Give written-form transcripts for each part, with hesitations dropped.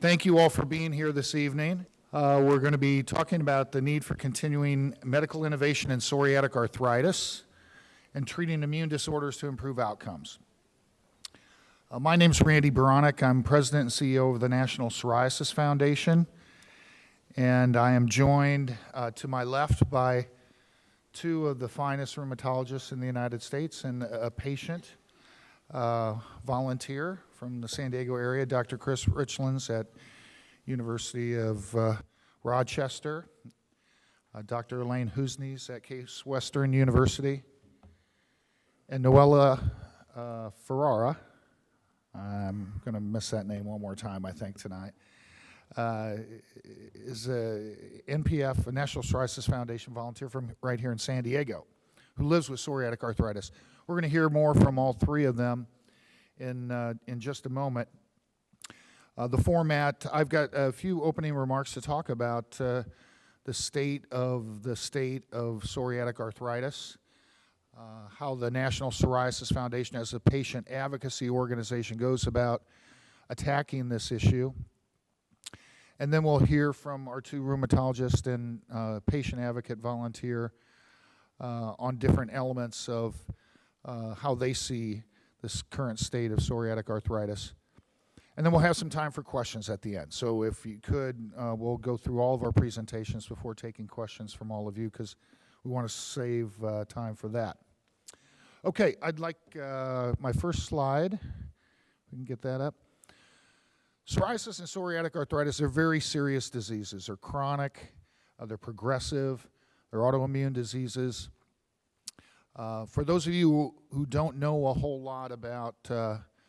Thank you all for being here this evening. We're going to be talking about the need for continuing medical innovation in psoriatic arthritis and treating immune disorders to improve outcomes. My name is Randy Baronic. I'm President and CEO of the National Psoriasis Foundation, and I am joined to my left by two of the finest rheumatologists in the United States and a patient volunteer from the San Diego area, Dr. Chris Richlands at University of Rochester, Dr. Elaine Husnes at Case Western University, and Noella Ferrara. I'm going to miss that name one more time, I think, tonight. Is a NPF, a National Psoriasis Foundation volunteer from right here in San Diego, who lives with psoriatic arthritis. We're going to hear more from all three of them in just a moment. The format, I've got a few opening remarks to talk about the state of psoriatic arthritis, how the National Psoriasis Foundation as a patient advocacy organization goes about attacking this issue. And then we'll hear from our two rheumatologists and patient advocate volunteer on different elements of how they see this current state of psoriatic arthritis. And then we'll have some time for questions at the end. So if you could, we'll go through all of our presentations before taking questions from all of you, because we want to save time for that. Okay, I'd like my first slide. We can get that up. Psoriasis and psoriatic arthritis are very serious diseases. They're chronic, they're progressive, they're autoimmune diseases. For those of you who don't know a whole lot about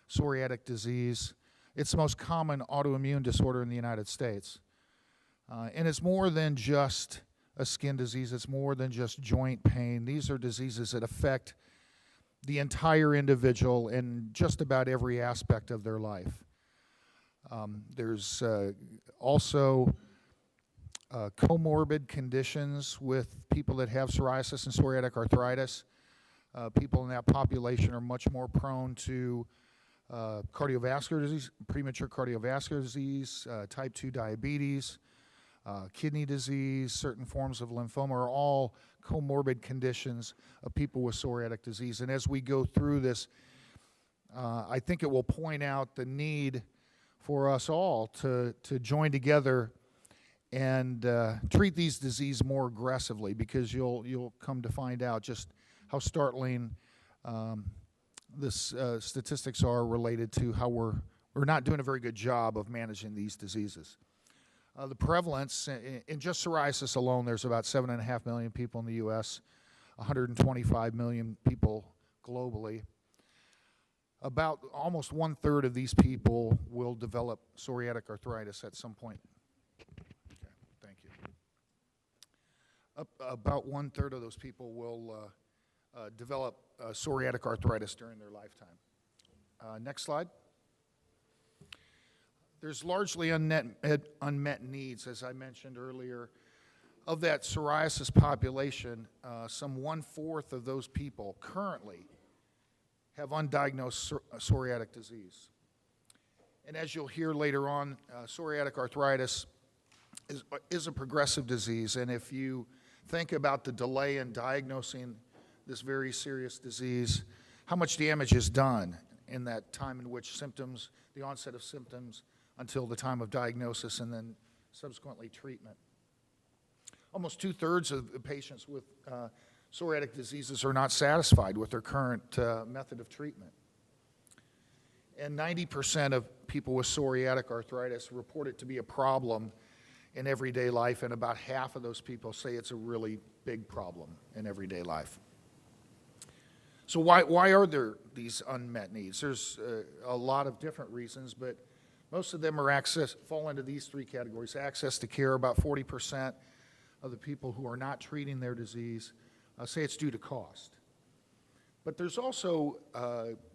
psoriatic disease, it's the most common autoimmune disorder in the United States. And it's more than just a skin disease. It's more than just joint pain. These are diseases that affect the entire individual in just about every aspect of their life. There's also comorbid conditions with people that have psoriasis and psoriatic arthritis. People in that population are much more prone to cardiovascular disease, premature cardiovascular disease, type 2 diabetes, kidney disease, certain forms of lymphoma are all comorbid conditions of people with psoriatic disease. And as we go through this, I think it will point out the need for us all to join together and treat these diseases more aggressively, because you'll come to find out just how startling the statistics are related to how we're not doing a very good job of managing these diseases. The prevalence in just psoriasis alone, there's about 7.5 million people in the U.S., 125 million people globally. About almost 1/3 of these people will develop psoriatic arthritis at some point. Okay, thank you. About 1/3 of those people will develop psoriatic arthritis during their lifetime. Next slide. There's largely unmet needs, as I mentioned earlier. Of that psoriasis population, some 1/4 of those people currently have undiagnosed psoriatic disease. And as you'll hear later on, psoriatic arthritis is a progressive disease, and if you think about the delay in diagnosing this very serious disease, how much damage is done in that time in which symptoms, the onset of symptoms, until the time of diagnosis and then subsequently treatment. Almost 2/3 of the patients with psoriatic diseases are not satisfied with their current method of treatment. And 90% of people with psoriatic arthritis report it to be a problem in everyday life, and about half of those people say it's a really big problem in everyday life. So why are there these unmet needs? There's a lot of different reasons, but most of them fall into these three categories. Access to care. About 40% of the people who are not treating their disease say it's due to cost. But there's also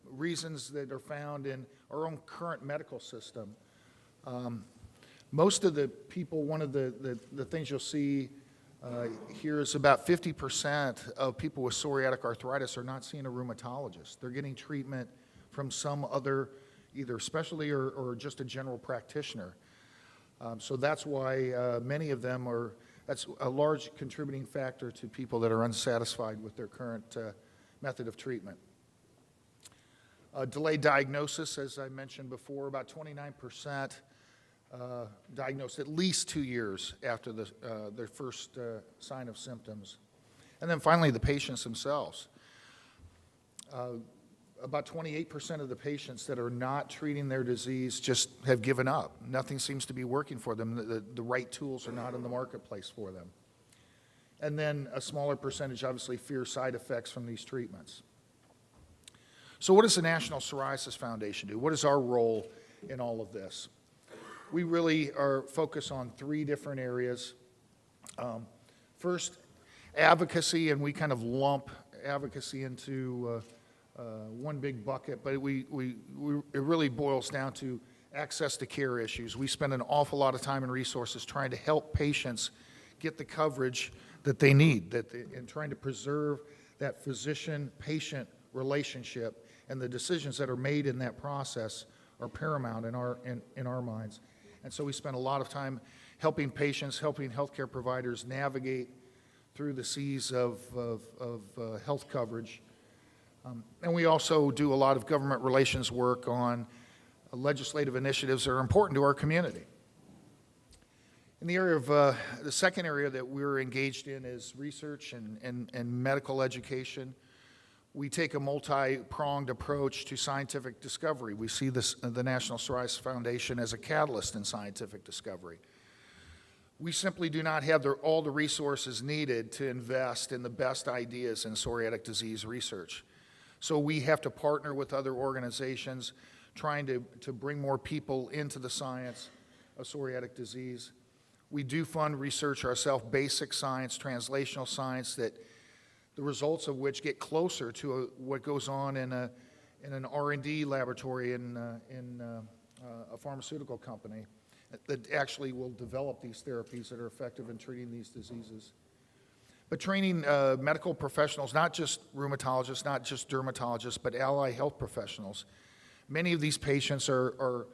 reasons that are found in our own current medical system. Most of the people, one of the things you'll see here is about 50% of people with psoriatic arthritis are not seeing a rheumatologist. They're getting treatment from some other, either specialty or just a general practitioner. So that's why many of them that's a large contributing factor to people that are unsatisfied with their current method of treatment. Delayed diagnosis, as I mentioned before, about 29% diagnosed at least 2 years after their first sign of symptoms. And then finally, the patients themselves. About 28% of the patients that are not treating their disease just have given up. Nothing seems to be working for them. The right tools are not in the marketplace for them. And then a smaller percentage obviously fear side effects from these treatments. So what does the National Psoriasis Foundation do? What is our role in all of this? We really are focused on 3 different areas. First, advocacy, and we kind of lump advocacy into one big bucket, but it really boils down to access to care issues. We spend an awful lot of time and resources trying to help patients get the coverage that they need, and trying to preserve that physician-patient relationship, and the decisions that are made in that process are paramount in our minds. And so we spend a lot of time helping patients, helping healthcare providers navigate through the seas of health coverage. And we also do a lot of government relations work on legislative initiatives that are important to our community. In the area of, the second area that we're engaged in is research and medical education. We take a multi-pronged approach to scientific discovery. We see the National Psoriasis Foundation as a catalyst in scientific discovery. We simply do not have all the resources needed to invest in the best ideas in psoriatic disease research. So we have to partner with other organizations trying to bring more people into the science of psoriatic disease. We do fund research ourselves, basic science, translational science, that the results of which get closer to what goes on in an R&D laboratory in a pharmaceutical company that actually will develop these therapies that are effective in treating these diseases. But training medical professionals, not just rheumatologists, not just dermatologists, but allied health professionals. Many of these patients are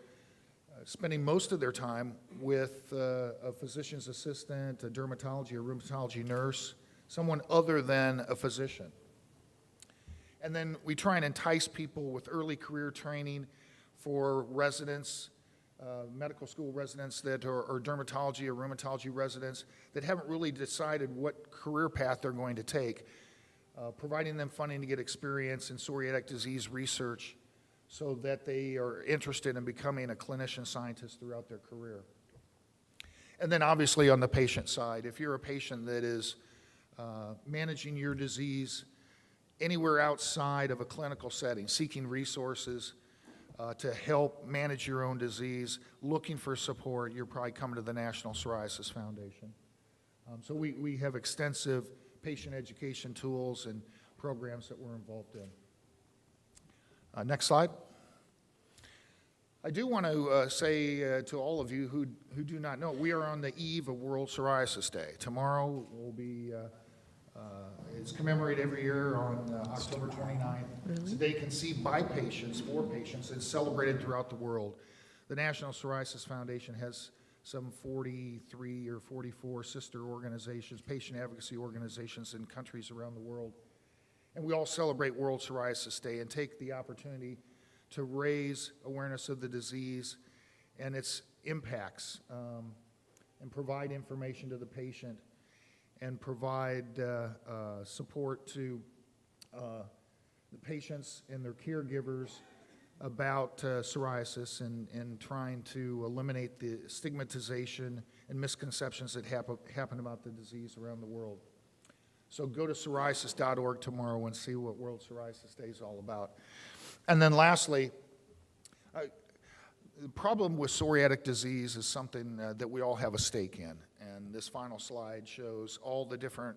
spending most of their time with a physician's assistant, a dermatology or rheumatology nurse, someone other than a physician. And then we try and entice people with early career training for residents, medical school residents that are dermatology or rheumatology residents that haven't really decided what career path they're going to take, providing them funding to get experience in psoriatic disease research so that they are interested in becoming a clinician scientist throughout their career. And then obviously on the patient side, if you're a patient that is managing your disease anywhere outside of a clinical setting, seeking resources to help manage your own disease, looking for support, you're probably coming to the National Psoriasis Foundation. So we have extensive patient education tools and programs that we're involved in. Next slide. I do want to say to all of you who do not know, we are on the eve of World Psoriasis Day. Tomorrow will be, it's commemorated every year on October 29th. Really? It's a day conceived by patients, for patients, and celebrated throughout the world. The National Psoriasis Foundation has some 43 or 44 sister organizations, patient advocacy organizations in countries around the world. And we all celebrate World Psoriasis Day and take the opportunity to raise awareness of the disease and its impacts, and provide information to the patient, and provide support to the patients and their caregivers about psoriasis and trying to eliminate the stigmatization and misconceptions that happen about the disease around the world. So go to psoriasis.org tomorrow and see what World Psoriasis Day is all about. And then lastly, the problem with psoriatic disease is something that we all have a stake in. And this final slide shows all the different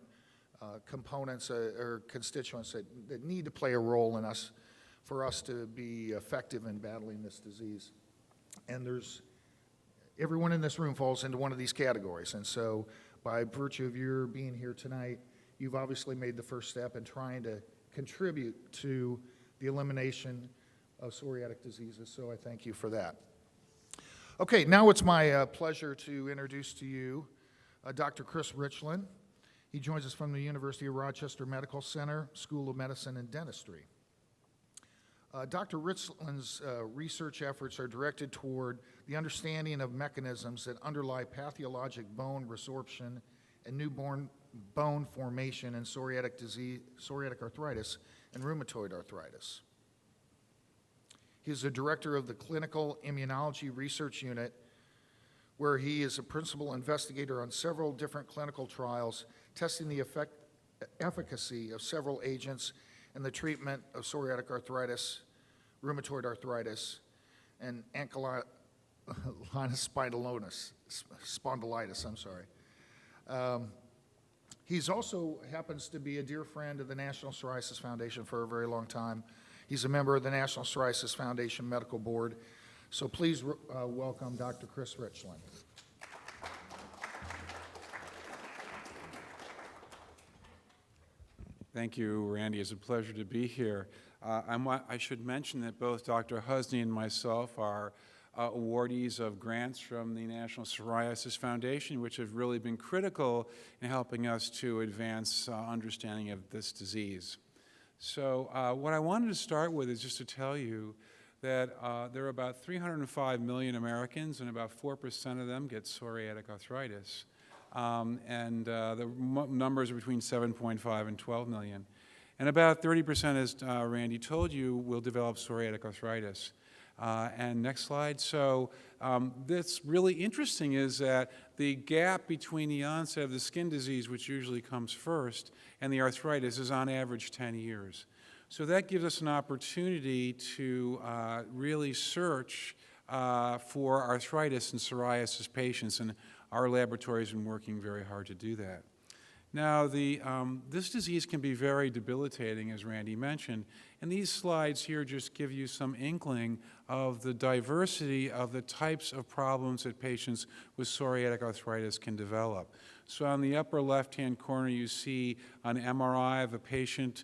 components or constituents that need to play a role in us for us to be effective in battling this disease. And everyone in this room falls into one of these categories. And so by virtue of your being here tonight, you've obviously made the first step in trying to contribute to the elimination of psoriatic diseases, so I thank you for that. Okay, now it's my pleasure to introduce to you Dr. Chris Richland. He joins us from the University of Rochester Medical Center, School of Medicine and Dentistry. Dr. Richland's research efforts are directed toward the understanding of mechanisms that underlie pathologic bone resorption and newborn bone formation in psoriatic disease, psoriatic arthritis, and rheumatoid arthritis. He is the director of the Clinical Immunology Research Unit, where he is a principal investigator on several different clinical trials testing the efficacy of several agents in the treatment of psoriatic arthritis, rheumatoid arthritis, and ankylosing spondylitis. He's also happens to be a dear friend of the National Psoriasis Foundation for a very long time. He's a member of the National Psoriasis Foundation Medical Board. So please welcome Dr. Chris Richland. Thank you, Randy. It's a pleasure to be here. I should mention that both Dr. Husney and myself are awardees of grants from the National Psoriasis Foundation, which have really been critical in helping us to advance understanding of this disease. So what I wanted to start with is just to tell you that there are about 305 million Americans, and about 4% of them get psoriatic arthritis. The numbers are between 7.5 and 12 million. And about 30%, as Randy told you, will develop psoriatic arthritis. And next slide. So that's really interesting is that the gap between the onset of the skin disease, which usually comes first, and the arthritis is on average 10 years. So that gives us an opportunity to really search for arthritis and psoriasis patients, and our laboratory has been working very hard to do that. Now, this disease can be very debilitating, as Randy mentioned, and these slides here just give you some inkling of the diversity of the types of problems that patients with psoriatic arthritis can develop. So on the upper left-hand corner, you see an MRI of a patient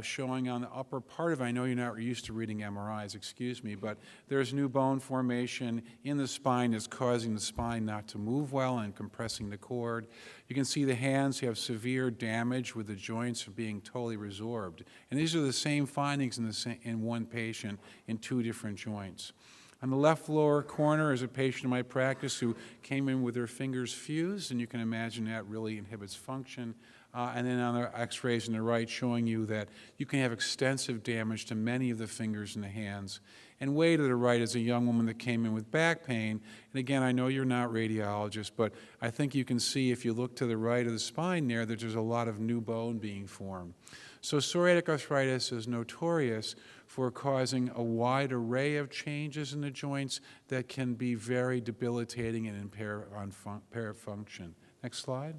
showing on the upper part of it. I know you're not used to reading MRIs, excuse me, but there's new bone formation in the spine that's causing the spine not to move well and compressing the cord. You can see the hands have severe damage with the joints being totally resorbed. And these are the same findings in one patient in two different joints. On the left lower corner is a patient in my practice who came in with their fingers fused, and you can imagine that really inhibits function. And then on the x-rays on the right showing you that you can have extensive damage to many of the fingers and the hands. And way to the right is a young woman that came in with back pain. And again, I know you're not radiologists, but I think you can see if you look to the right of the spine there that there's a lot of new bone being formed. So psoriatic arthritis is notorious for causing a wide array of changes in the joints that can be very debilitating and impair function. Next slide.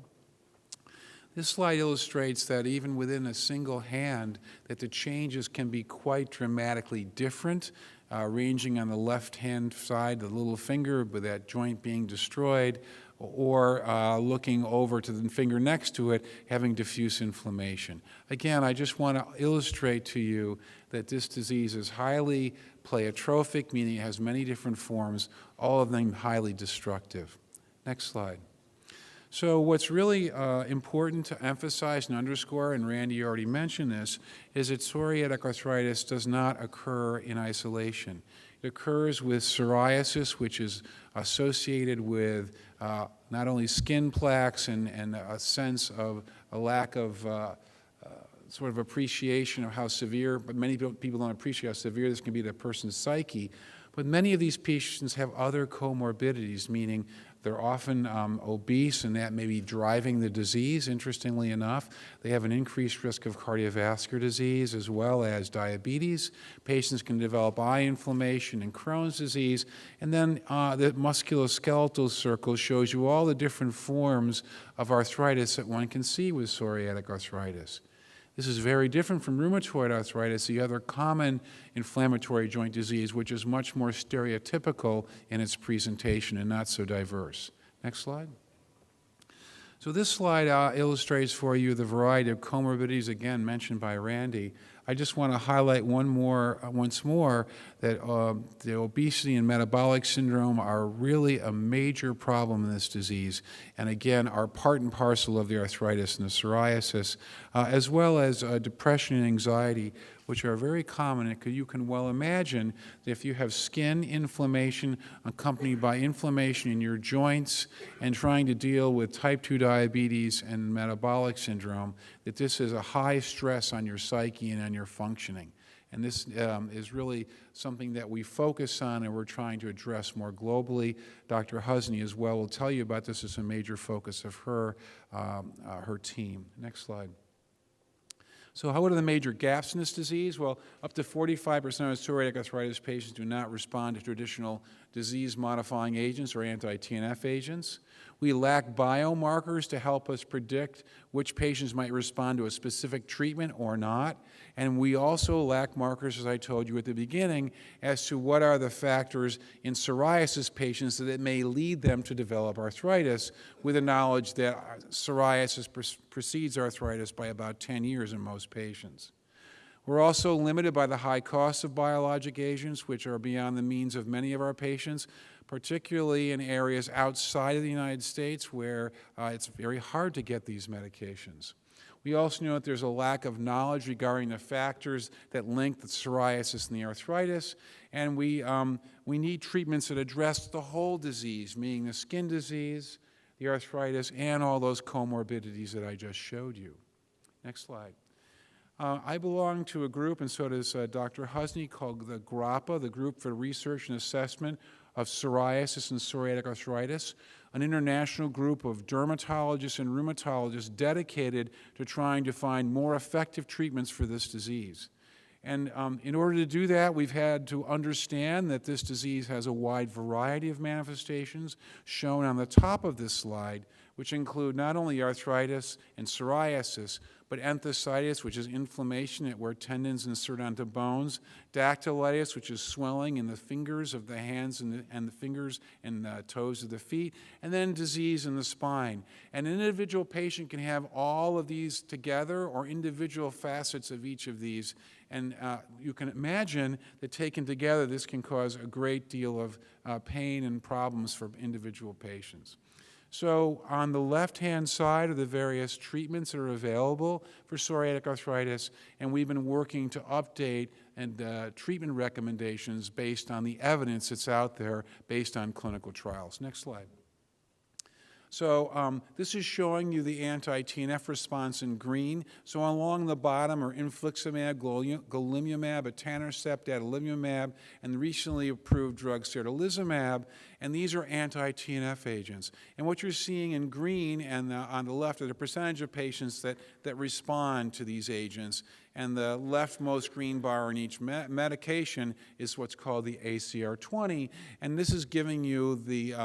This slide illustrates that even within a single hand, that the changes can be quite dramatically different, ranging on the left-hand side, the little finger with that joint being destroyed, or looking over to the finger next to it, having diffuse inflammation. Again, I just want to illustrate to you that this disease is highly pleiotropic, meaning it has many different forms, all of them highly destructive. Next slide. So what's really important to emphasize and underscore, and Randy already mentioned this, is that psoriatic arthritis does not occur in isolation. It occurs with psoriasis, which is associated with not only skin plaques and a sense of a lack of sort of appreciation of how severe, but many people don't appreciate how severe this can be to a person's psyche. But many of these patients have other comorbidities, meaning they're often obese, and that may be driving the disease, interestingly enough. They have an increased risk of cardiovascular disease as well as diabetes. Patients can develop eye inflammation and Crohn's disease. And then the musculoskeletal circle shows you all the different forms of arthritis that one can see with psoriatic arthritis. This is very different from rheumatoid arthritis, the other common inflammatory joint disease, which is much more stereotypical in its presentation and not so diverse. Next slide. So this slide illustrates for you the variety of comorbidities, again mentioned by Randy. I just want to highlight once more, that the obesity and metabolic syndrome are really a major problem in this disease, and again, are part and parcel of the arthritis and the psoriasis, as well as depression and anxiety, which are very common. You can well imagine that if you have skin inflammation accompanied by inflammation in your joints and trying to deal with type 2 diabetes and metabolic syndrome, that this is a high stress on your psyche and on your functioning. And this is really something that we focus on and we're trying to address more globally. Dr. Husney as well will tell you about this as a major focus of her team. Next slide. So what are the major gaps in this disease? Well, up to 45% of psoriatic arthritis patients do not respond to traditional disease-modifying agents or anti-TNF agents. We lack biomarkers to help us predict which patients might respond to a specific treatment or not. And we also lack markers, as I told you at the beginning, as to what are the factors in psoriasis patients that may lead them to develop arthritis, with the knowledge that psoriasis precedes arthritis by about 10 years in most patients. We're also limited by the high cost of biologic agents, which are beyond the means of many of our patients, particularly in areas outside of the United States where it's very hard to get these medications. We also know that there's a lack of knowledge regarding the factors that link the psoriasis and the arthritis, and we need treatments that address the whole disease, meaning the skin disease, the arthritis, and all those comorbidities that I just showed you. Next slide. I belong to a group, and so does Dr. Husney, called the GRAPPA, the Group for Research and Assessment of Psoriasis and Psoriatic Arthritis, an international group of dermatologists and rheumatologists dedicated to trying to find more effective treatments for this disease. And in order to do that, we've had to understand that this disease has a wide variety of manifestations shown on the top of this slide, which include not only arthritis and psoriasis, but enthesitis, which is inflammation where tendons insert onto bones, dactylitis, which is swelling in the fingers of the hands and the fingers and the toes of the feet, and then disease in the spine. An individual patient can have all of these together or individual facets of each of these, and you can imagine that taken together, this can cause a great deal of pain and problems for individual patients. So on the left-hand side are the various treatments that are available for psoriatic arthritis, and we've been working to update and treatment recommendations based on the evidence that's out there based on clinical trials. Next slide. So this is showing you the anti-TNF response in green. So along the bottom are infliximab, golimumab, etanercept, adalimumab, and the recently approved drug certolizumab, and these are anti-TNF agents. And what you're seeing in green and on the left are the percentage of patients that respond to these agents, and the leftmost green bar in each medication is what's called the ACR20, and this is giving you the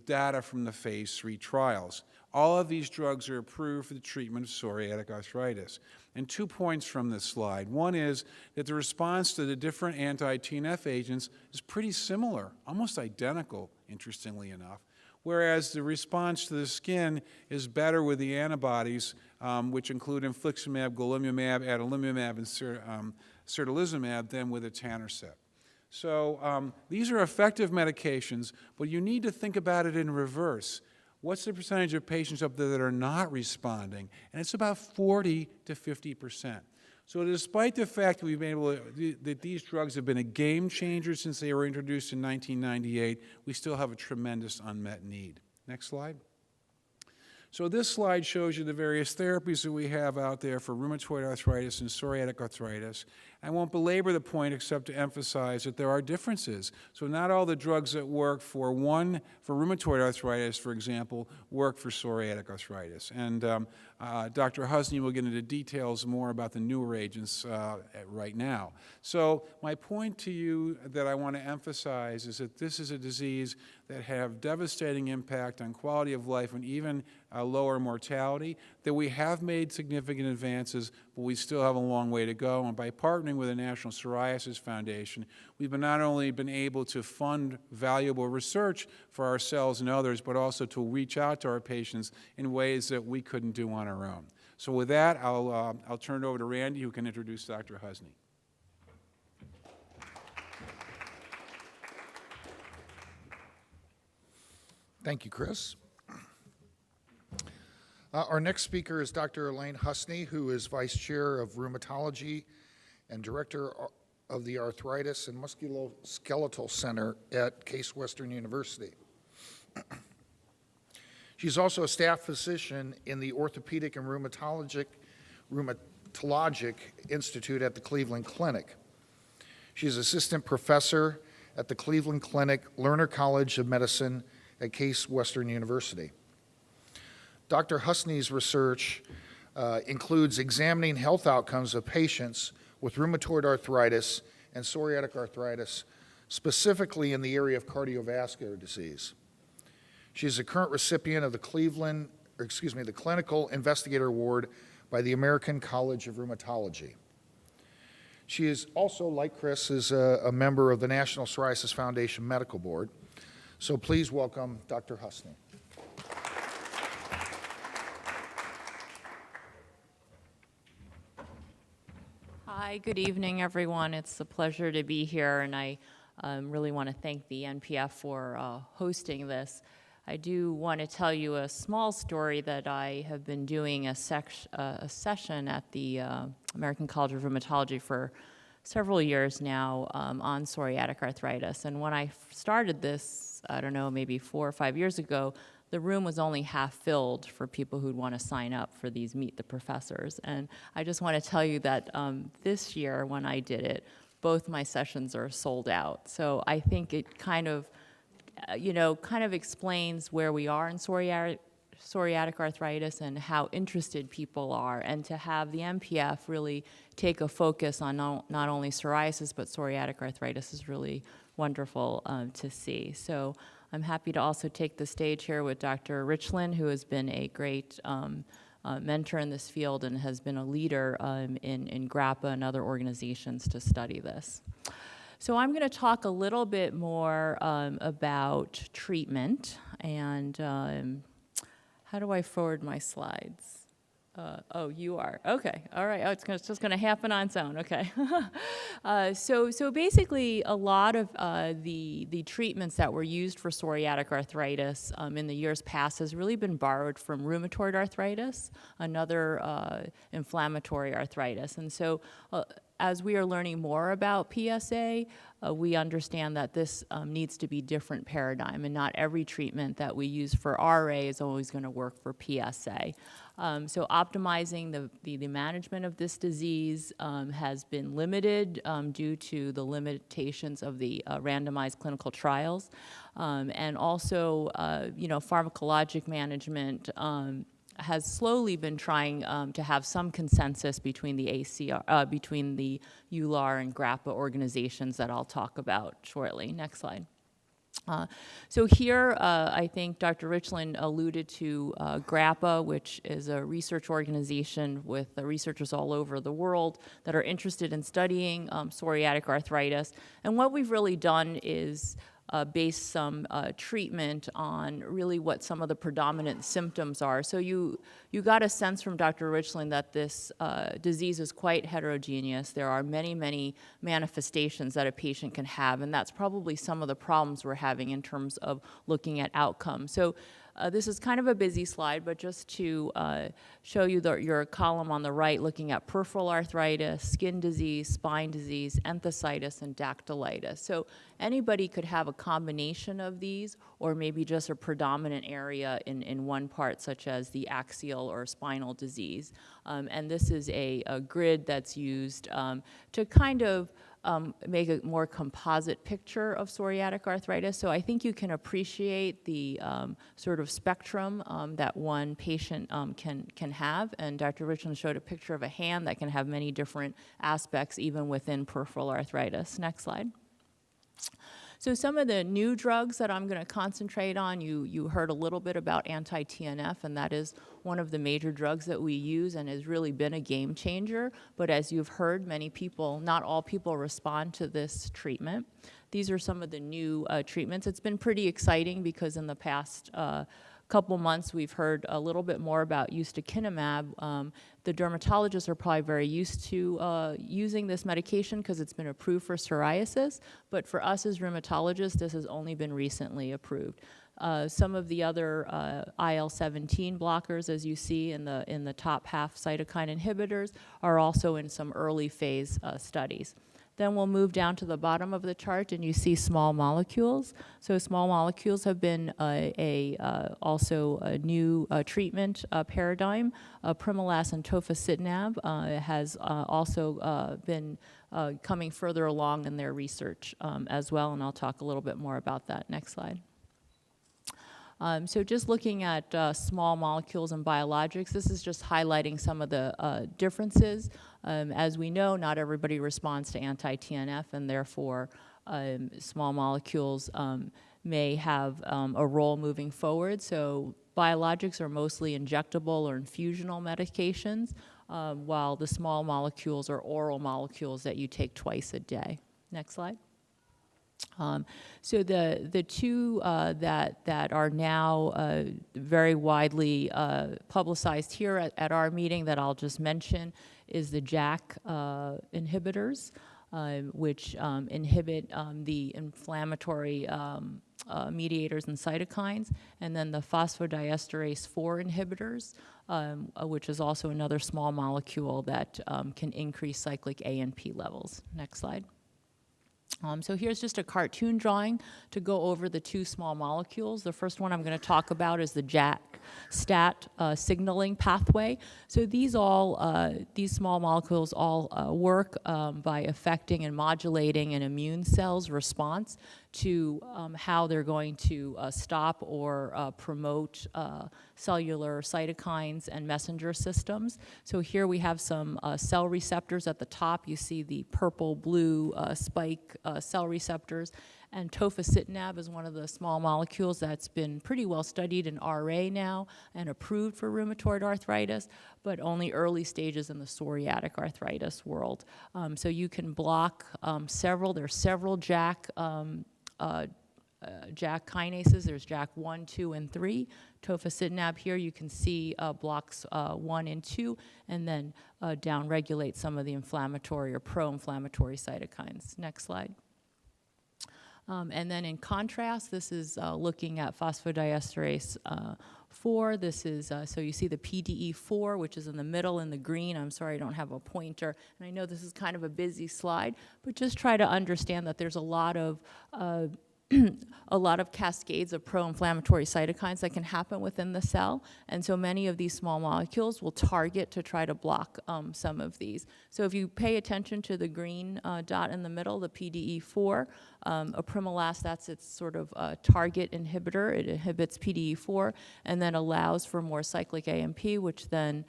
data from the phase 3 trials. All of these drugs are approved for the treatment of psoriatic arthritis. And 2 points from this slide. One is that the response to the different anti-TNF agents is pretty similar, almost identical, interestingly enough, whereas the response to the skin is better with the antibodies, which include infliximab, golimumab, adalimumab, and certolizumab, than with etanercept. So these are effective medications, but you need to think about it in reverse. What's the percentage of patients up there that are not responding? And it's about 40 to 50%. So despite the fact that we've been able to, that these drugs have been a game changer since they were introduced in 1998, we still have a tremendous unmet need. Next slide. So this slide shows you the various therapies that we have out there for rheumatoid arthritis and psoriatic arthritis. I won't belabor the point except to emphasize that there are differences. So not all the drugs that work for rheumatoid arthritis, for example, work for psoriatic arthritis. And Dr. Husney will get into details more about the newer agents right now. So my point to you that I want to emphasize is that this is a disease that have devastating impact on quality of life and even lower mortality, that we have made significant advances, but we still have a long way to go. And by partnering with the National Psoriasis Foundation, we've not only been able to fund valuable research for ourselves and others, but also to reach out to our patients in ways that we couldn't do on our own. So with that, I'll turn it over to Randy, who can introduce Dr. Husney. Thank you, Chris. Our next speaker is Dr. Elaine Husney, who is Vice Chair of Rheumatology and Director of the Arthritis and Musculoskeletal Center at Case Western University. She's also a staff physician in the Orthopedic and Rheumatologic Institute at the Cleveland Clinic. She's assistant professor at the Cleveland Clinic Lerner College of Medicine at Case Western University. Dr. Husney's research includes examining health outcomes of patients with rheumatoid arthritis and psoriatic arthritis, specifically in the area of cardiovascular disease. She is a current recipient of the Clinical Investigator Award by the American College of Rheumatology. She is also, like Chris, is a member of the National Psoriasis Foundation Medical Board. So please welcome Dr. Husney. Hi, good evening, everyone. It's a pleasure to be here, and I really want to thank the NPF for hosting this. I do want to tell you a small story that I have been doing a session at the American College of Rheumatology for several years now on psoriatic arthritis. And when I started this, I don't know, maybe 4 or 5 years ago, the room was only half filled for people who'd want to sign up for these Meet the Professors. And I just want to tell you that this year, when I did it, both my sessions are sold out. So I think it kind of, explains where we are in psoriatic arthritis and how interested people are. And to have the NPF really take a focus on not only psoriasis, but psoriatic arthritis is really wonderful to see. So I'm happy to also take the stage here with Dr. Richland, who has been a great mentor in this field and has been a leader in GRAPPA and other organizations to study this. So I'm going to talk a little bit more about treatment and how do I forward my slides? Oh, you are. Okay. All right. Oh, it's just going to happen on its own. Okay. So basically, a lot of the treatments that were used for psoriatic arthritis in the years past has really been borrowed from rheumatoid arthritis, another inflammatory arthritis. And so as we are learning more about PSA, we understand that this needs to be different paradigm, and not every treatment that we use for RA is always going to work for PSA. So optimizing the management of this disease has been limited due to the limitations of the randomized clinical trials, and also, pharmacologic management has slowly been trying to have some consensus between the between the EULAR and GRAPPA organizations that I'll talk about shortly. Next slide. So here, I think Dr. Richland alluded to GRAPPA, which is a research organization with researchers all over the world that are interested in studying psoriatic arthritis. And what we've really done is base some treatment on really what some of the predominant symptoms are. So you got a sense from Dr. Richland that this disease is quite heterogeneous. There are many, many manifestations that a patient can have, and that's probably some of the problems we're having in terms of looking at outcomes. So this is kind of a busy slide, but just to show you your column on the right looking at peripheral arthritis, skin disease, spine disease, enthesitis, and dactylitis. So anybody could have a combination of these, or maybe just a predominant area in one part, such as the axial or spinal disease. And this is a grid that's used to kind of make a more composite picture of psoriatic arthritis. So I think you can appreciate the sort of spectrum that one patient can have. And Dr. Richland showed a picture of a hand that can have many different aspects even within peripheral arthritis. Next slide. So some of the new drugs that I'm going to concentrate on, you heard a little bit about anti-TNF, and that is one of the major drugs that we use and has really been a game changer. But as you've heard, many people, not all people respond to this treatment. These are some of the new treatments. It's been pretty exciting because in the past couple months, we've heard a little bit more about ustekinumab. The dermatologists are probably very used to using this medication because it's been approved for psoriasis, but for us as rheumatologists, this has only been recently approved. Some of the other IL-17 blockers, as you see in the top half, cytokine inhibitors, are also in some early phase studies. Then we'll move down to the bottom of the chart, and you see small molecules. So small molecules have been also a new treatment paradigm. Primolas and tofacitinib has also been coming further along in their research as well, and I'll talk a little bit more about that. Next slide. So just looking at small molecules and biologics, this is just highlighting some of the differences. As we know, not everybody responds to anti-TNF, and therefore small molecules may have a role moving forward. So biologics are mostly injectable or infusional medications, while the small molecules are oral molecules that you take twice a day. Next slide. So the two that are now very widely publicized here at our meeting that I'll just mention is the JAK inhibitors, which inhibit the inflammatory mediators and cytokines, and then the phosphodiesterase 4 inhibitors, which is also another small molecule that can increase cyclic ANP levels. Next slide. So here's just a cartoon drawing to go over the two small molecules. The first one I'm going to talk about is the JAK-STAT signaling pathway. So these small molecules all work by affecting and modulating an immune cell's response to how they're going to stop or promote cellular cytokines and messenger systems. So here we have some cell receptors at the top. You see the purple-blue spike cell receptors. And tofacitinib is one of the small molecules that's been pretty well studied in RA now and approved for rheumatoid arthritis, but only early stages in the psoriatic arthritis world. So you can block there's several JAK kinases. There's JAK 1, 2, and 3. Tofacitinib here you can see blocks 1 and 2, and then downregulate some of the inflammatory or pro-inflammatory cytokines. Next slide. And then in contrast, this is looking at phosphodiesterase 4. This is, so you see the PDE4, which is in the middle in the green. I'm sorry I don't have a pointer. And I know this is kind of a busy slide, but just try to understand that there's a lot of cascades of pro-inflammatory cytokines that can happen within the cell. And so many of these small molecules will target to try to block some of these. So if you pay attention to the green dot in the middle, the PDE4, apremilast, that's its sort of target inhibitor. It inhibits PDE4 and then allows for more cyclic AMP, which then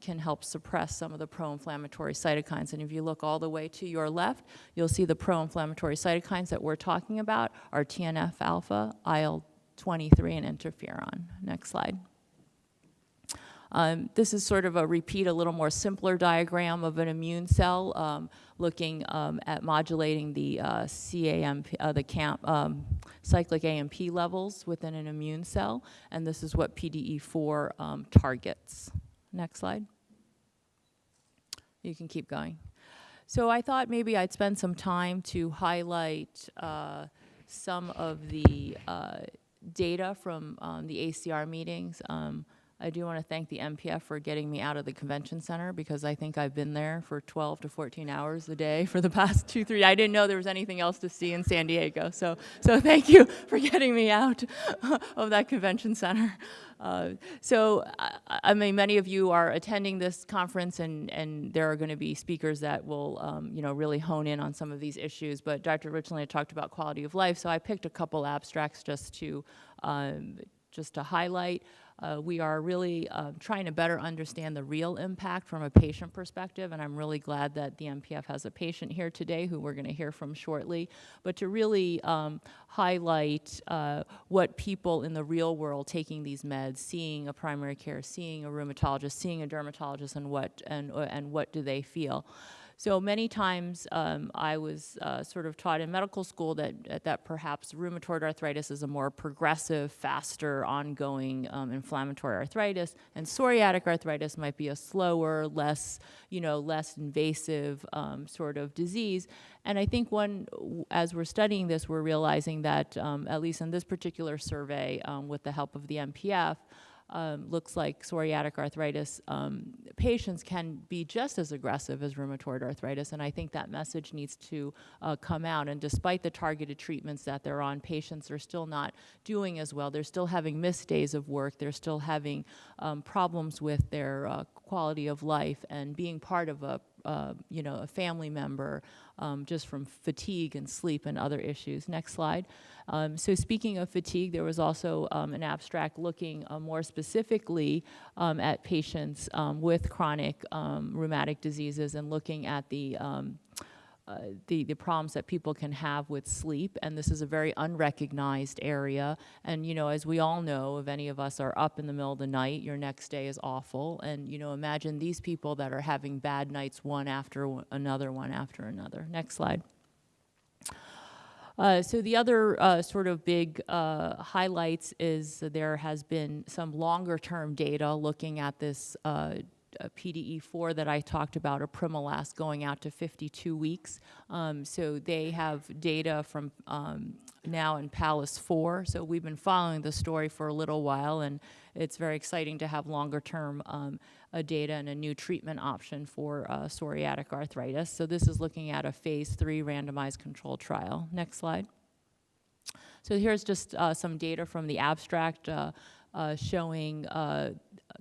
can help suppress some of the pro-inflammatory cytokines. And if you look all the way to your left, you'll see the pro-inflammatory cytokines that we're talking about are TNF-alpha, IL-23, and interferon. Next slide. This is sort of a little more simpler diagram of an immune cell, looking at modulating the cyclic AMP levels within an immune cell, and this is what PDE4 targets. Next slide. You can keep going. So I thought maybe I'd spend some time to highlight some of the data from the ACR meetings. I do want to thank the MPF for getting me out of the convention center because I think I've been there for 12 to 14 hours a day for the past 2-3. I didn't know there was anything else to see in San Diego. So thank you for getting me out of that convention center. I mean, many of you are attending this conference, and there are going to be speakers that will, really hone in on some of these issues. But Dr. Richland talked about quality of life, so I picked a couple abstracts just to highlight. We are really trying to better understand the real impact from a patient perspective, and I'm really glad that the MPF has a patient here today who we're going to hear from shortly, but to really highlight what people in the real world taking these meds, seeing a primary care, seeing a rheumatologist, seeing a dermatologist, and what do they feel. So many times I was sort of taught in medical school that perhaps rheumatoid arthritis is a more progressive, faster, ongoing inflammatory arthritis, and psoriatic arthritis might be a slower, less invasive sort of disease. And I think as we're studying this, we're realizing that, at least in this particular survey, with the help of the MPF, looks like psoriatic arthritis patients can be just as aggressive as rheumatoid arthritis, and I think that message needs to come out. And despite the targeted treatments that they're on, patients are still not doing as well. They're still having missed days of work. They're still having problems with their quality of life, and being part of a family member just from fatigue and sleep and other issues. Next slide. So speaking of fatigue, there was also an abstract looking more specifically at patients with chronic rheumatic diseases, and looking at the problems that people can have with sleep. And this is a very unrecognized area. And, as we all know, if any of us are up in the middle of the night, your next day is awful. And, imagine these people that are having bad nights one after another. Next slide. So the other sort of big highlights is there has been some longer term data looking at this PDE4 that I talked about, or Primolast, going out to 52 weeks. So they have data from now in Palace 4. So we've been following the story for a little while, and it's very exciting to have longer term data and a new treatment option for psoriatic arthritis. So this is looking at a phase 3 randomized controlled trial. Next slide. So here's just some data from the abstract showing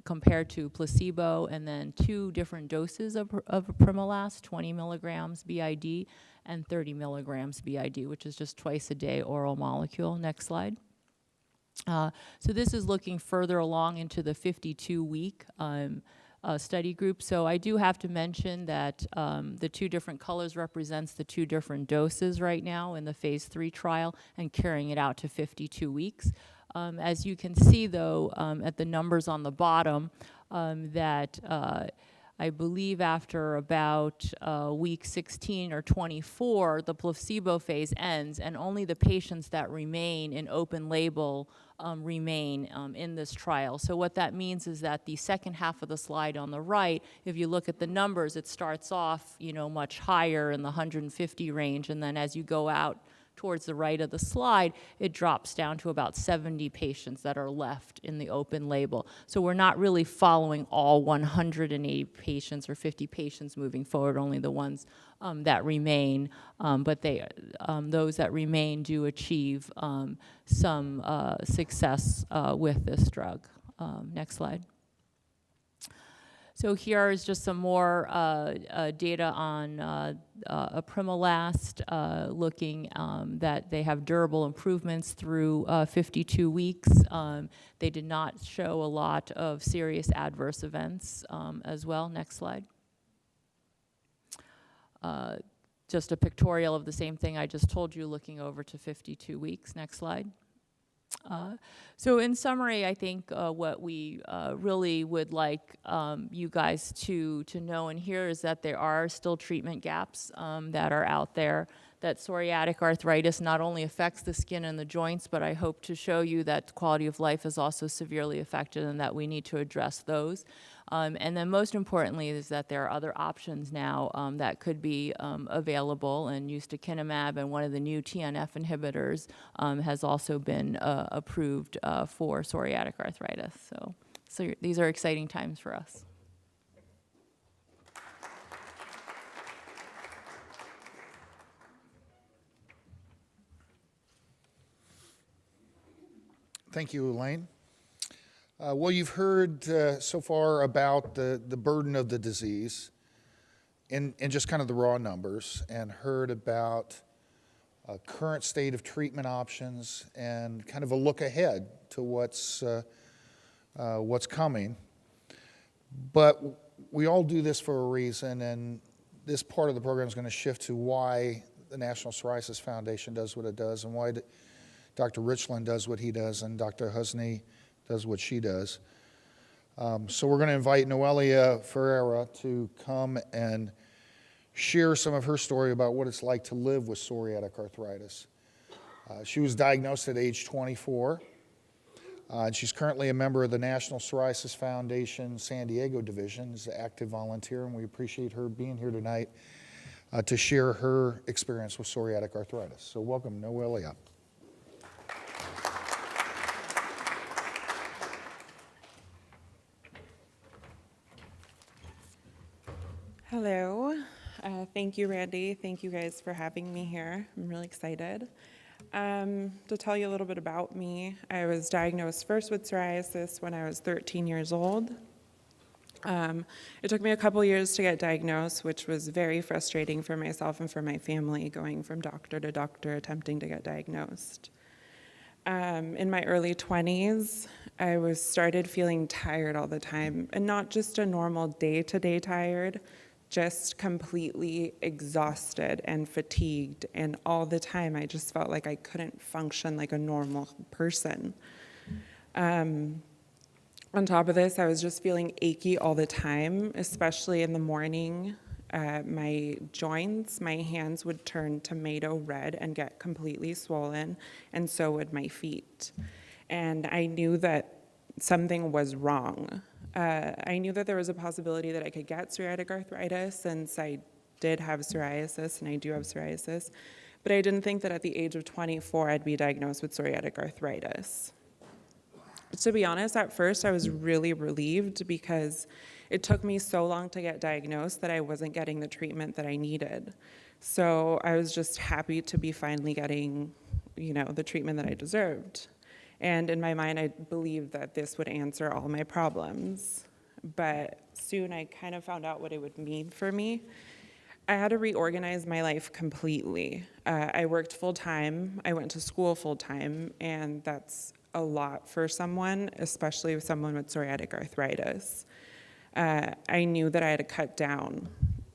compared to placebo, and then 2 different doses of Primolast, 20 milligrams BID and 30 milligrams BID, which is just twice a day oral molecule. Next slide. So this is looking further along into the 52-week study group. So I do have to mention that the 2 different colors represents the 2 different doses right now in the phase 3 trial, and carrying it out to 52 weeks. As you can see, though, at the numbers on the bottom, that I believe after about week 16 or 24, the placebo phase ends, and only the patients that remain in open label remain in this trial. So what that means is that the second half of the slide on the right, if you look at the numbers, it starts off, much higher in the 150 range, and then as you go out towards the right of the slide, it drops down to about 70 patients that are left in the open label. So we're not really following all 180 patients or 50 patients moving forward, only the ones that remain, but those that remain do achieve some success with this drug. Next slide. So here is just some more data on Primolast, looking that they have durable improvements through 52 weeks. They did not show a lot of serious adverse events as well. Next slide. Just a pictorial of the same thing I just told you, looking over to 52 weeks. Next slide. So in summary, I think what we really would like you guys to know and hear is that there are still treatment gaps that are out there, that psoriatic arthritis not only affects the skin and the joints, but I hope to show you that quality of life is also severely affected, and that we need to address those. And then most importantly is that there are other options now that could be available, and ustekinumab, and one of the new TNF inhibitors has also been approved for psoriatic arthritis. So these are exciting times for us. Thank you, Elaine. Well, you've heard so far about the burden of the disease and just kind of the raw numbers, and heard about current state of treatment options and kind of a look ahead to what's coming. But we all do this for a reason, and this part of the program is going to shift to why the National Psoriasis Foundation does what it does, and why Dr. Richland does what he does, and Dr. Husney does what she does. So we're going to invite Noelia Ferreira to come and share some of her story about what it's like to live with psoriatic arthritis. She was diagnosed at age 24, and she's currently a member of the National Psoriasis Foundation San Diego Division as an active volunteer, and we appreciate her being here tonight to share her experience with psoriatic arthritis. So welcome, Noelia. Hello. Thank you, Randy. Thank you guys for having me here. I'm really excited. To tell you a little bit about me, I was diagnosed first with psoriasis when I was 13 years old. It took me a couple years to get diagnosed, which was very frustrating for myself and for my family, going from doctor to doctor, attempting to get diagnosed. In my early 20s, I started feeling tired all the time, and not just a normal day-to-day tired, just completely exhausted and fatigued, and all the time I just felt like I couldn't function like a normal person. On top of this, I was just feeling achy all the time, especially in the morning. My joints, my hands would turn tomato red and get completely swollen, and so would my feet. And I knew that something was wrong. I knew that there was a possibility that I could get psoriatic arthritis, since I did have psoriasis, and I do have psoriasis, but I didn't think that at the age of 24 I'd be diagnosed with psoriatic arthritis. To be honest, at first I was really relieved, because it took me so long to get diagnosed that I wasn't getting the treatment that I needed. So I was just happy to be finally getting, the treatment that I deserved. And in my mind, I believed that this would answer all my problems. But soon I kind of found out what it would mean for me. I had to reorganize my life completely. I worked full-time, I went to school full-time, and that's a lot for someone, especially with someone with psoriatic arthritis. I knew that I had to cut down.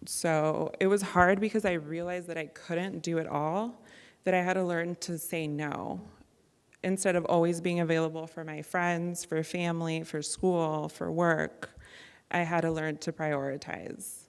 So it was hard, because I realized that I couldn't do it all, that I had to learn to say no. Instead of always being available for my friends, for family, for school, for work, I had to learn to prioritize.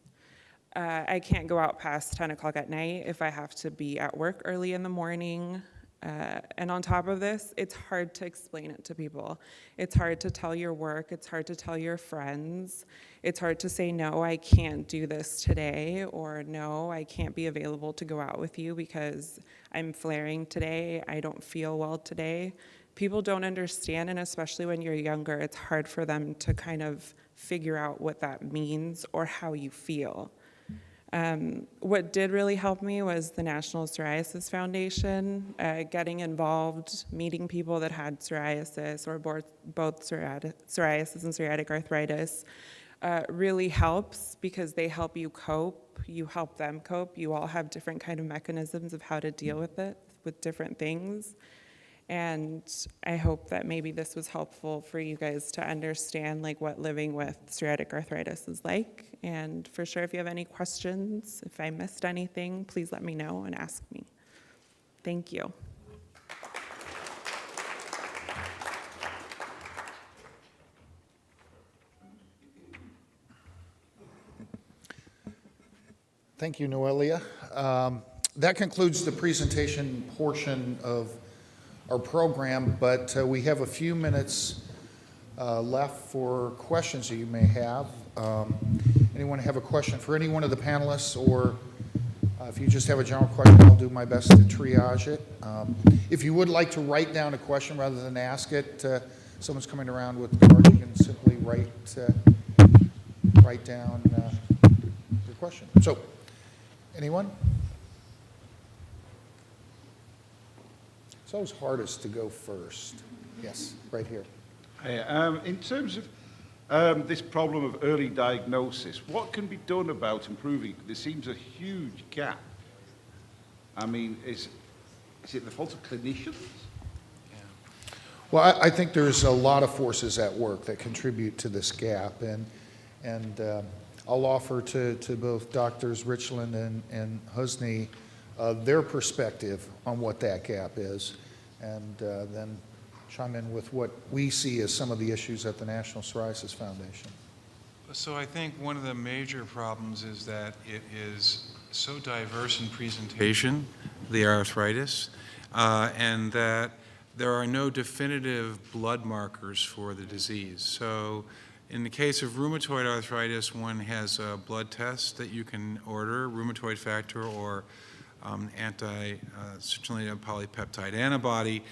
I can't go out past 10 o'clock at night if I have to be at work early in the morning. And on top of this, it's hard to explain it to people. It's hard to tell your work. It's hard to tell your friends. It's hard to say, no, I can't do this today, or no, I can't be available to go out with you because I'm flaring today. I don't feel well today. People don't understand, and especially when you're younger, it's hard for them to kind of figure out what that means or how you feel. What did really help me was the National Psoriasis Foundation, getting involved, meeting people that had psoriasis or both psoriasis and psoriatic arthritis really helps, because they help you cope, you help them cope. You all have different kind of mechanisms of how to deal with it, with different things. And I hope that maybe this was helpful for you guys to understand what living with psoriatic arthritis is like. And for sure, if you have any questions, if I missed anything, please let me know and ask me. Thank you. Thank you, Noelia. That concludes the presentation portion of our program, but we have a few minutes left for questions that you may have. Anyone have a question for any one of the panelists, or if you just have a general question, I'll do my best to triage it. If you would like to write down a question rather than ask it, someone's coming around with cards. You can simply write down your question. So, anyone? It's always hardest to go first. Yes, right here. In terms of this problem of early diagnosis, what can be done about improving? There seems a huge gap. I mean, is it the fault of clinicians? Well, I think there's a lot of forces at work that contribute to this gap, and I'll offer to both Doctors Richland and Husney their perspective on what that gap is, and then chime in with what we see as some of the issues at the National Psoriasis Foundation. So I think one of the major problems is that it is so diverse in presentation, the arthritis, and that there are no definitive blood markers for the disease. So in the case of rheumatoid arthritis, one has a blood test that you can order, rheumatoid factor or anti-citrulline polypeptide antibody.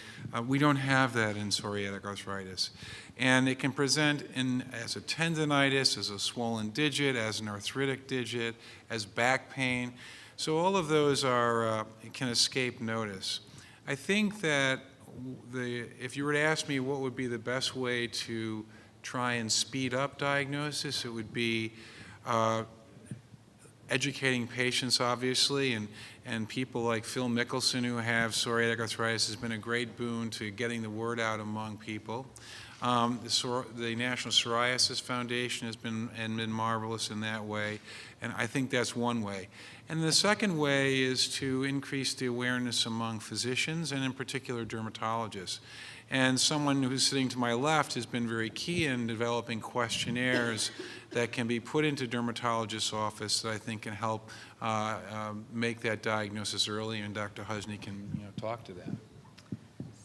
We don't have that in psoriatic arthritis. And it can present as a tendinitis, as a swollen digit, as an arthritic digit, as back pain. So all of those can escape notice. I think that if you were to ask me what would be the best way to try and speed up diagnosis, it would be educating patients, obviously, and people like Phil Mickelson, who have psoriatic arthritis, has been a great boon to getting the word out among people. The National Psoriasis Foundation has been marvelous in that way, and I think that's one way. And the second way is to increase the awareness among physicians, and in particular dermatologists. And someone who's sitting to my left has been very key in developing questionnaires that can be put into dermatologist's office that I think can help make that diagnosis early, and Dr. Husney can talk to that.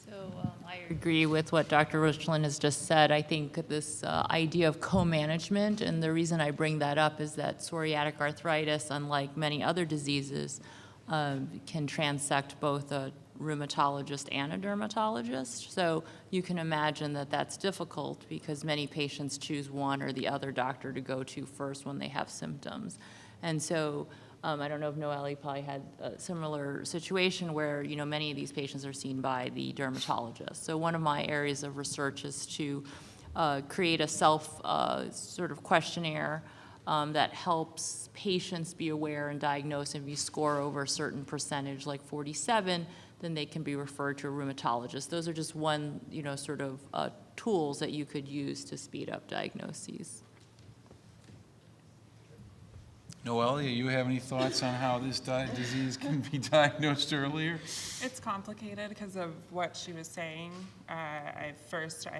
So I agree with what Dr. Richland has just said. I think this idea of co-management, and the reason I bring that up is that psoriatic arthritis, unlike many other diseases, can transect both a rheumatologist and a dermatologist. So you can imagine that that's difficult because many patients choose one or the other doctor to go to first when they have symptoms. And so I don't know if Noelle probably had a similar situation where, many of these patients are seen by the dermatologist. So one of my areas of research is to create a self sort of questionnaire that helps patients be aware and diagnose. If you score over a certain percentage, like 47, then they can be referred to a rheumatologist. Those are just one, sort of tools that you could use to speed up diagnoses. Noelle, you have any thoughts on how this disease can be diagnosed earlier? It's complicated because of what she was saying. I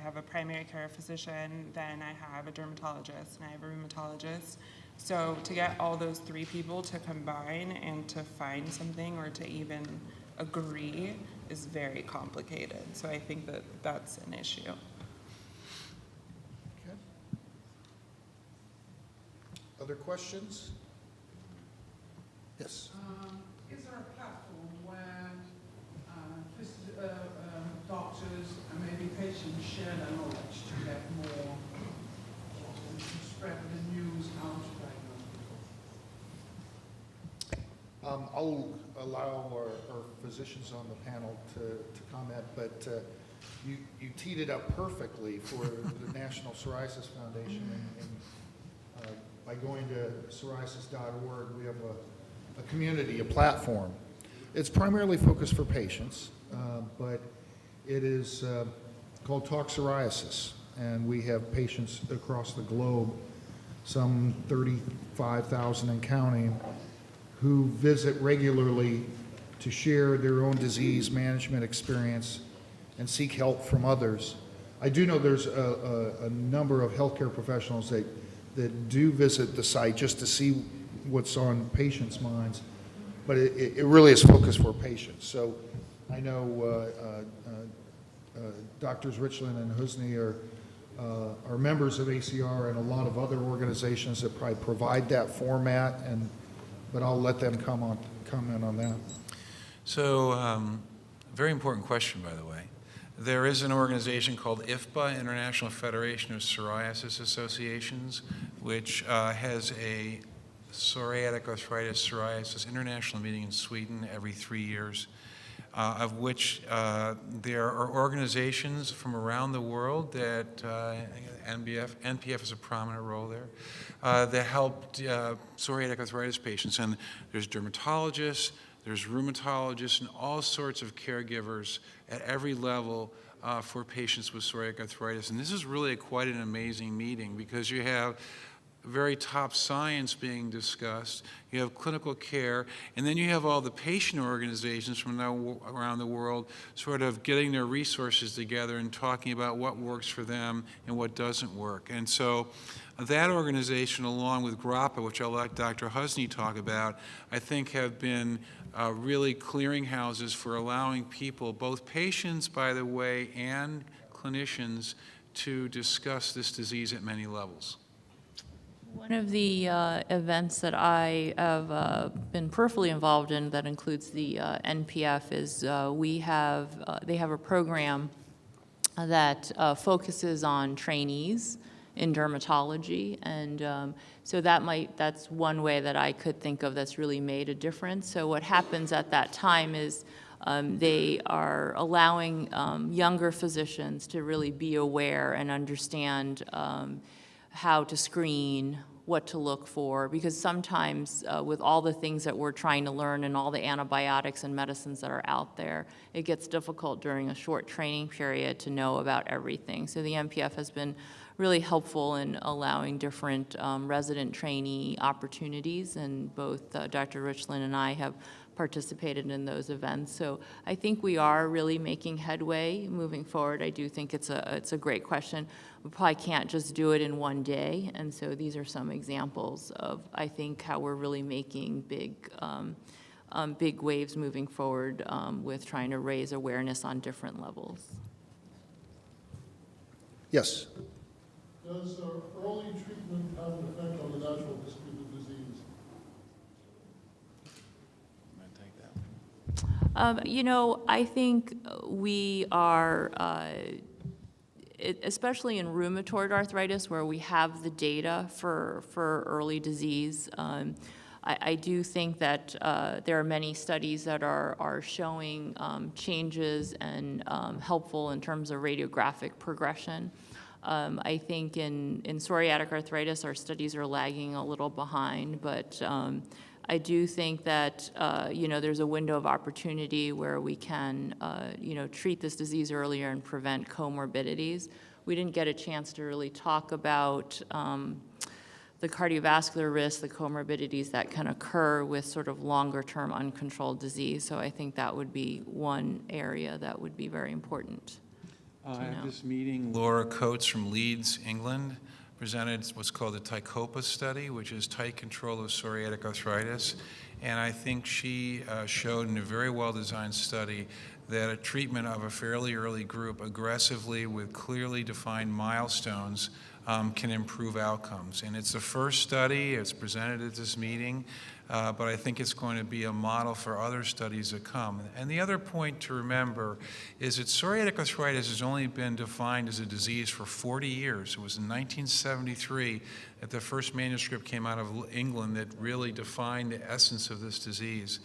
have a primary care physician, then I have a dermatologist, and I have a rheumatologist. So to get all those three people to combine and to find something or to even agree is very complicated. So I think that that's an issue. Okay. Other questions? Yes. Is there a platform where doctors and maybe patients share their knowledge to get more, to spread the news how to diagnose people? I'll allow our physicians on the panel to comment, but you teed it up perfectly for the National Psoriasis Foundation. And by going to psoriasis.org, we have a community, a platform. It's primarily focused for patients, but it is called Talk Psoriasis, and we have patients across the globe, some 35,000 and counting, who visit regularly to share their own disease management experience and seek help from others. I do know there's a number of healthcare professionals that do visit the site just to see what's on patients' minds, but it really is focused for patients. So I know Doctors Richland and Husney are members of ACR and a lot of other organizations that probably provide that format, but I'll let them comment on that. So, very important question, by the way. There is an organization called IFPA, International Federation of Psoriasis Associations, which has a psoriatic arthritis psoriasis international meeting in Sweden every 3 years, of which there are organizations from around the world that NPF has a prominent role there, that help psoriatic arthritis patients. And there's dermatologists, there's rheumatologists, and all sorts of caregivers at every level for patients with psoriatic arthritis. And this is really quite an amazing meeting because you have very top science being discussed, you have clinical care, and then you have all the patient organizations from around the world sort of getting their resources together and talking about what works for them and what doesn't work. And so that organization, along with GRAPPA, which I'll let Dr. Husney talk about, I think have been really clearinghouses for allowing people, both patients, by the way, and clinicians, to discuss this disease at many levels. One of the events that I have been peripherally involved in that includes the NPF is they have a program that focuses on trainees in dermatology, and so that's one way that I could think of that's really made a difference. So what happens at that time is they are allowing younger physicians to really be aware and understand how to screen, what to look for, because sometimes with all the things that we're trying to learn and all the antibiotics and medicines that are out there, it gets difficult during a short training period to know about everything. So the MPF has been really helpful in allowing different resident trainee opportunities, and both Dr. Richland and I have participated in those events. So I think we are really making headway moving forward. I do think it's a great question. We probably can't just do it in one day, and so these are some examples of, I think, how we're really making big waves moving forward with trying to raise awareness on different levels. Yes. Does early treatment have an effect on the natural history of the disease? You know, I think we are, especially in rheumatoid arthritis, where we have the data for early disease, I do think that there are many studies that are showing changes and helpful in terms of radiographic progression. I think in psoriatic arthritis, our studies are lagging a little behind, but I do think that, you know, there's a window of opportunity where we can, you know, treat this disease earlier and prevent comorbidities. We didn't get a chance to really talk about the cardiovascular risks, the comorbidities that can occur with sort of longer-term uncontrolled disease. So I think that would be one area that would be very important. At this meeting, Laura Coates from Leeds, England, presented what's called the TICOPA study, which is tight control of psoriatic arthritis. And I think she showed in a very well-designed study that a treatment of a fairly early group aggressively with clearly defined milestones can improve outcomes. And it's the first study, it's presented at this meeting, but I think it's going to be a model for other studies that come. And the other point to remember is that psoriatic arthritis has only been defined as a disease for 40 years. It was in 1973 that the first manuscript came out of England that really defined the essence of this disease.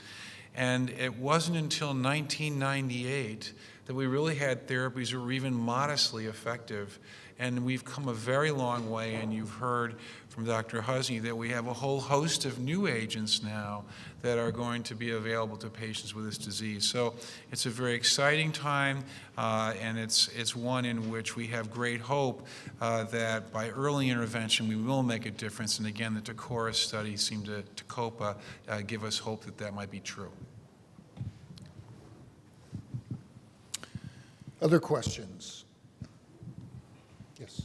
And it wasn't until 1998 that we really had therapies that were even modestly effective. And we've come a very long way, and you've heard from Dr. Husney that we have a whole host of new agents now that are going to be available to patients with this disease. So it's a very exciting time, and it's one in which we have great hope that by early intervention we will make a difference. And again, the TACORA study seemed to TACOPA give us hope that that might be true. Other questions? Yes.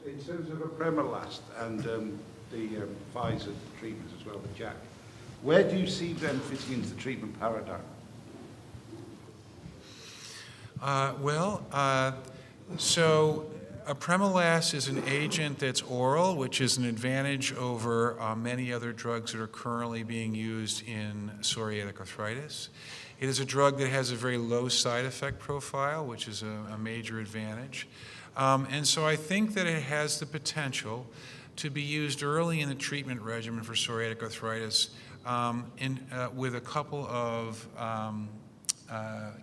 In terms of apremilast and the Pfizer treatments as well, the JAK, where do you see them fitting into the treatment paradigm? So apremilast is an agent that's oral, which is an advantage over many other drugs that are currently being used in psoriatic arthritis. It is a drug that has a very low side effect profile, which is a major advantage. And so I think that it has the potential to be used early in the treatment regimen for psoriatic arthritis with a couple of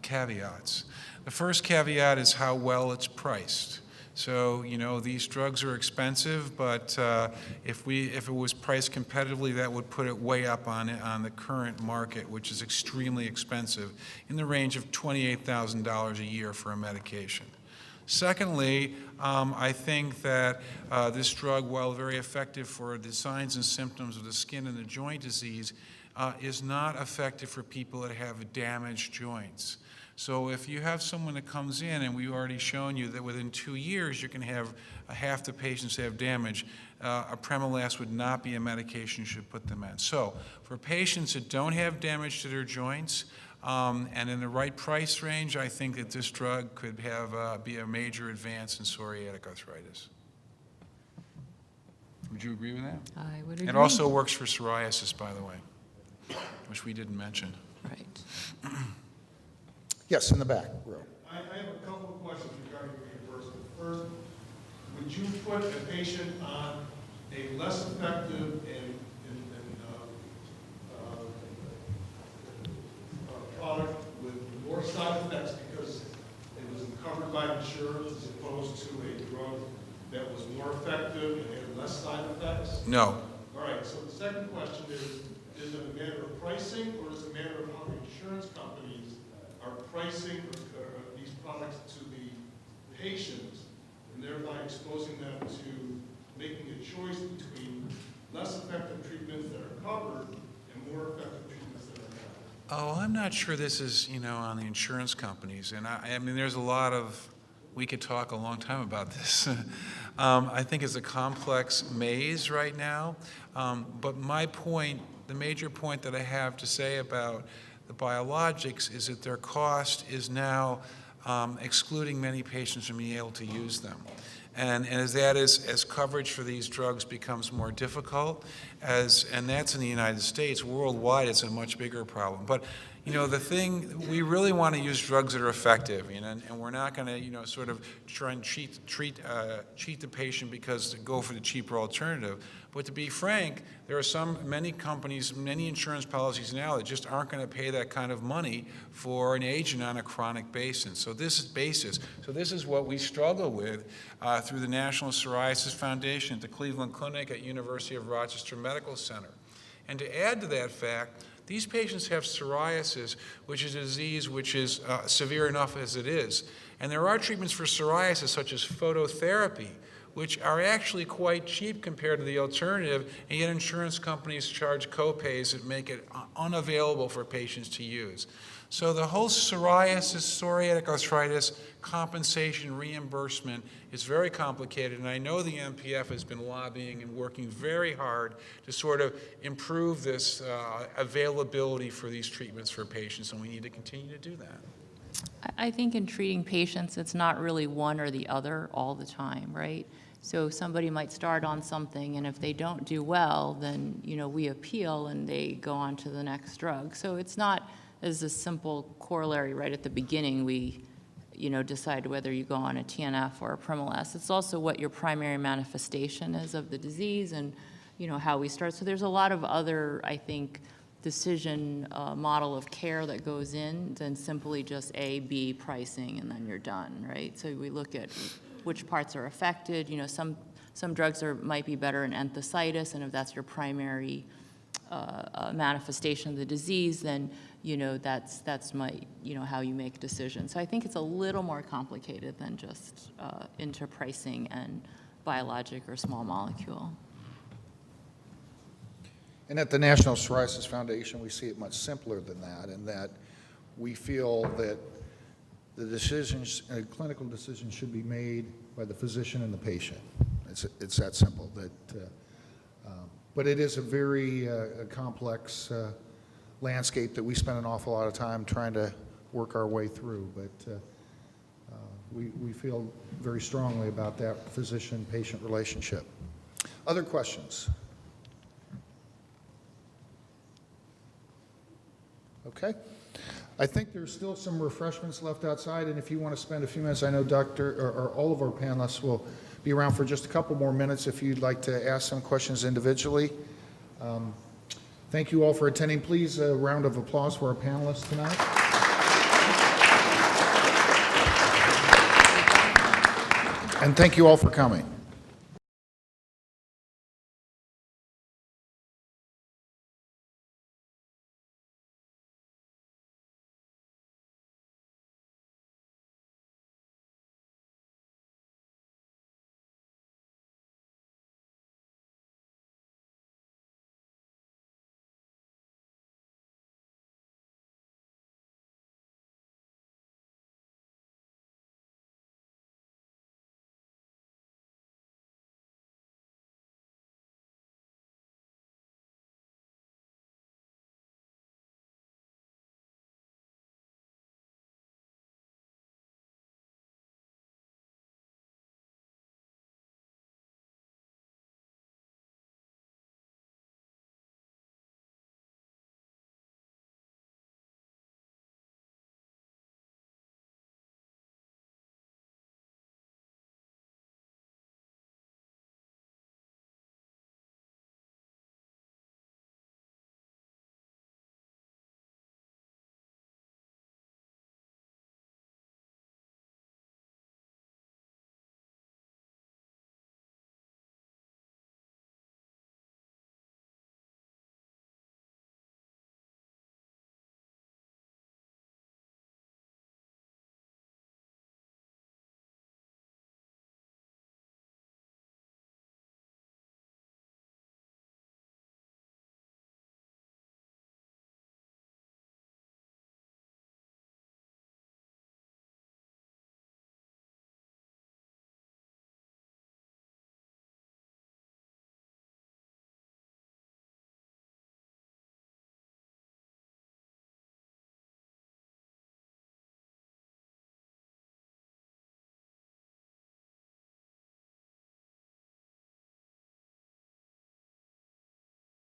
caveats. The first caveat is how well it's priced. So, you know, these drugs are expensive, but if it was priced competitively, that would put it way up on the current market, which is extremely expensive, in the range of $28,000 a year for a medication. Secondly, I think that this drug, while very effective for the signs and symptoms of the skin and the joint disease, is not effective for people that have damaged joints. So if you have someone that comes in, and we've already shown you that within 2 years you can have half the patients have damage, apremilast would not be a medication you should put them on. So for patients that don't have damage to their joints, and in the right price range, I think that this drug could have be a major advance in psoriatic arthritis. Would you agree with that? I would agree. It also works for psoriasis, by the way, which we didn't mention. Right. Yes, in the back row. I have a couple of questions regarding reimbursement. First, would you put a patient on a less effective product with more side effects because it was covered by insurance as opposed to a drug that was more effective and had less side effects? No. All right, so the second question is it a matter of pricing or is it a matter of how the insurance companies are pricing these products to the patients and thereby exposing them to making a choice between less effective treatments that are covered and more effective treatments that are not? Oh, I'm not sure this is, on the insurance companies. And I mean, there's a lot of, we could talk a long time about this. I think it's a complex maze right now. But my point, the major point that I have to say about the biologics is that their cost is now excluding many patients from being able to use them. And as coverage for these drugs becomes more difficult, and that's in the United States, worldwide it's a much bigger problem. But the thing, we really want to use drugs that are effective, and we're not going to, sort of try and cheat the patient because to go for the cheaper alternative. But to be frank, there are many companies, many insurance policies now that just aren't going to pay that kind of money for an agent on a chronic basis. So this is what we struggle with through the National Psoriasis Foundation, at the Cleveland Clinic, at University of Rochester Medical Center. And to add to that fact, these patients have psoriasis, which is a disease which is severe enough as it is. And there are treatments for psoriasis, such as phototherapy, which are actually quite cheap compared to the alternative, and yet insurance companies charge co-pays that make it unavailable for patients to use. So the whole psoriasis, psoriatic arthritis, compensation, reimbursement is very complicated, and I know the MPF has been lobbying and working very hard to sort of improve this availability for these treatments for patients, and we need to continue to do that. I think in treating patients, it's not really one or the other all the time, right? So somebody might start on something, and if they don't do well, then, we appeal and they go on to the next drug. So it's not as a simple corollary right at the beginning. We, decide whether you go on a TNF or a apremilast. It's also what your primary manifestation is of the disease and, how we start. So there's a lot of other, I think, decision model of care that goes in than simply just A, B pricing, and then you're done, right? So we look at which parts are affected. Some drugs might be better in enthesitis, and if that's your primary manifestation of the disease, then that's how you make decisions. So I think it's a little more complicated than just interpricing and biologic or small molecule. And at the National Psoriasis Foundation, we see it much simpler than that, in that we feel that the decisions, clinical decisions, should be made by the physician and the patient. It's that simple. But it is a very complex landscape that we spend an awful lot of time trying to work our way through. But we feel very strongly about that physician-patient relationship. Other questions? Okay. I think there's still some refreshments left outside, and if you want to spend a few minutes, I know all of our panelists will be around for just a couple more minutes if you'd like to ask some questions individually. Thank you all for attending. Please, a round of applause for our panelists tonight. And thank you all for coming.